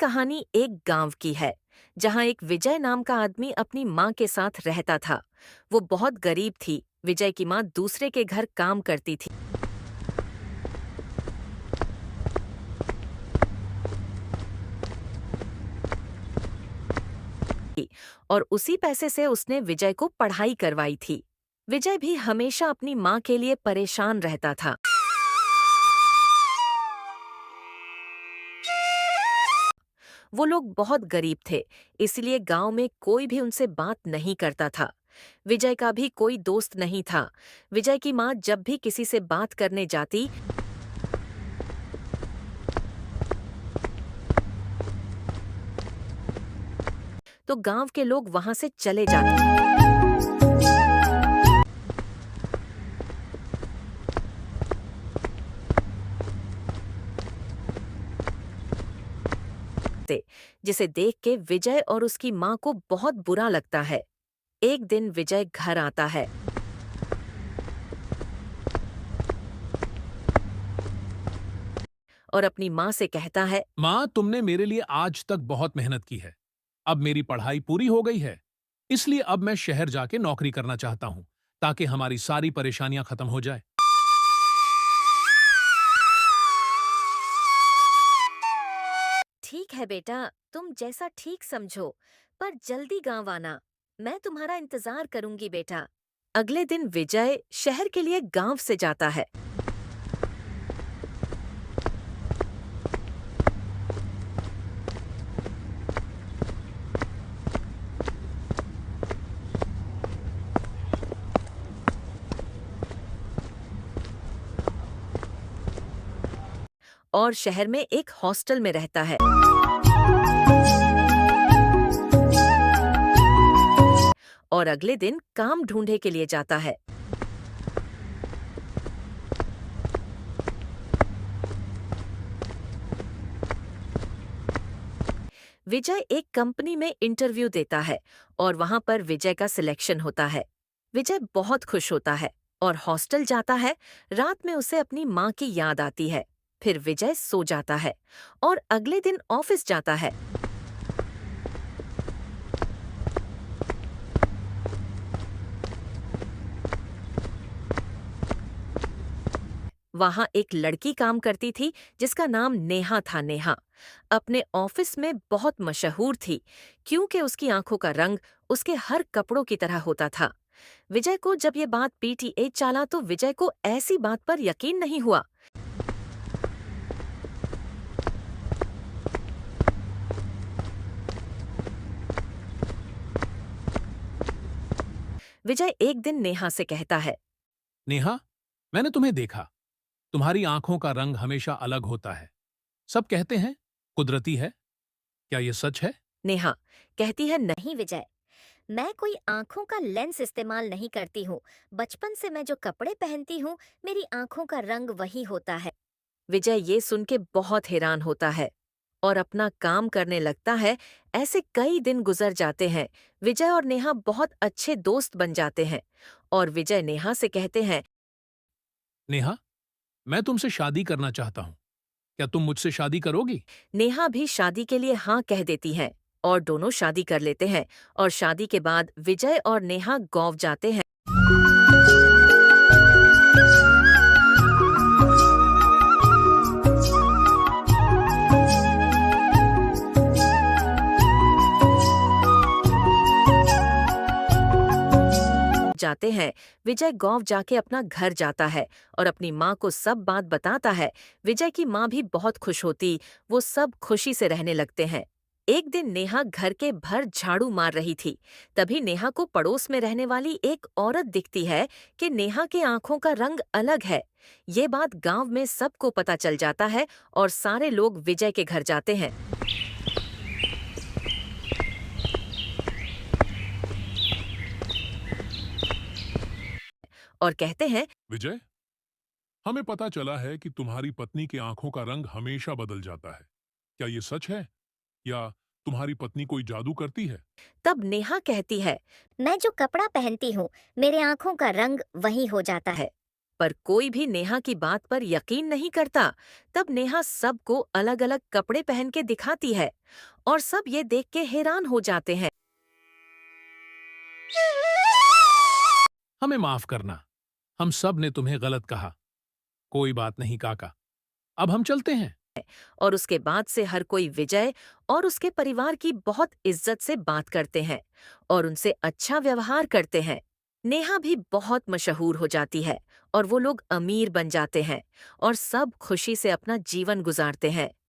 कहानी एक गांव की है जहां एक विजय नाम का आदमी अपनी माँ के साथ रहता था। वो बहुत गरीब थी। विजय की माँ दूसरे के घर काम करती थी और उसी पैसे से उसने विजय को पढ़ाई करवाई थी। विजय भी हमेशा अपनी माँ के लिए परेशान रहता था। वो लोग बहुत गरीब थे, इसलिए गांव में कोई भी उनसे बात नहीं करता था। विजय का भी कोई दोस्त नहीं था। विजय की माँ जब भी किसी से बात करने जाती तो गांव के लोग वहां से चले जाते जिसे देख के विजय और उसकी माँ को बहुत बुरा लगता है। एक दिन विजय घर आता है और अपनी माँ से कहता है, माँ, तुमने मेरे लिए आज तक बहुत मेहनत की है। अब मेरी पढ़ाई पूरी हो गई है, इसलिए अब मैं शहर जाके नौकरी करना चाहता हूँ, ताकि हमारी सारी परेशानियां खत्म हो जाए। ठीक है बेटा, तुम जैसा ठीक समझो, पर जल्दी गांव आना। मैं तुम्हारा इंतजार करूंगी बेटा। अगले दिन विजय शहर के लिए गांव से जाता है। और शहर में एक हॉस्टल में रहता है। और अगले दिन काम ढूंढने के लिए जाता है। विजय एक कंपनी में इंटरव्यू देता है और वहां पर विजय का सिलेक्शन होता है। विजय बहुत खुश होता है और हॉस्टल जाता है। रात में उसे अपनी माँ की याद आती है। फिर विजय सो जाता है और अगले दिन ऑफिस जाता है। वहां एक लड़की काम करती थी जिसका नाम नेहा था। नेहा अपने ऑफिस में बहुत मशहूर थी क्योंकि उसकी आंखों का रंग उसके हर कपड़ों की तरह होता था। विजय को जब ये बात पीटीए चला तो विजय को ऐसी बात पर यकीन नहीं हुआ। विजय एक दिन नेहा से कहता है, नेहा, मैंने तुम्हें देखा। तुम्हारी आंखों का रंग हमेशा अलग होता है। सब कहते हैं कुदरती है। क्या ये सच है? नेहा कहती है, नहीं। नहीं विजय, मैं कोई आंखों का लेंस इस्तेमाल नहीं करती हूँ। बचपन से मैं जो कपड़े पहनती हूँ, मेरी आंखों का रंग वही होता है। विजय ये सुन के बहुत हैरान होता है और अपना काम करने लगता है। ऐसे कई दिन गुजर जाते हैं। विजय और नेहा बहुत अच्छे दोस्त बन जाते हैं और विजय नेहा से कहते हैं, नेहा, मैं तुमसे शादी करना चाहता हूँ। क्या तुम मुझसे शादी करोगी? नेहा भी शादी के लिए हाँ कह देती है और दोनों शादी कर लेते हैं। और शादी के बाद विजय और नेहा गाँव जाते हैं। जाते हैं। विजय गाँव जाके अपना घर जाता है और अपनी माँ को सब बात बताता है। विजय की माँ भी बहुत खुश होती। वो सब खुशी से रहने लगते हैं। एक दिन नेहा घर के भर झाड़ू मार रही थी। तभी नेहा को पड़ोस में रहने वाली एक औरत दिखती है कि नेहा के आंखों का रंग अलग है। ये बात गांव में सबको पता चल जाता है और सारे लोग विजय के घर जाते हैं और कहते हैं, विजय, हमें पता चला है कि तुम्हारी पत्नी की आंखों का रंग हमेशा बदल जाता है। क्या ये सच है या तुम्हारी पत्नी कोई जादू करती है? तब नेहा कहती है, मैं जो कपड़ा पहनती हूँ, मेरे आंखों का रंग वही हो जाता है। पर कोई भी नेहा की बात पर यकीन नहीं करता। तब नेहा सबको अलग-अलग कपड़े पहन के दिखाती है और सब ये देख के हैरान हो जाते हैं। हमें माफ करना, हम सब ने तुम्हें गलत कहा। कोई बात नहीं काका, अब हम चलते हैं। और उसके बाद से हर कोई विजय और उसके परिवार की बहुत इज्जत से बात करते हैं और उनसे अच्छा व्यवहार करते हैं। नेहा भी बहुत मशहूर हो जाती है और वो लोग अमीर बन जाते हैं और सब खुशी से अपना जीवन गुजारते हैं।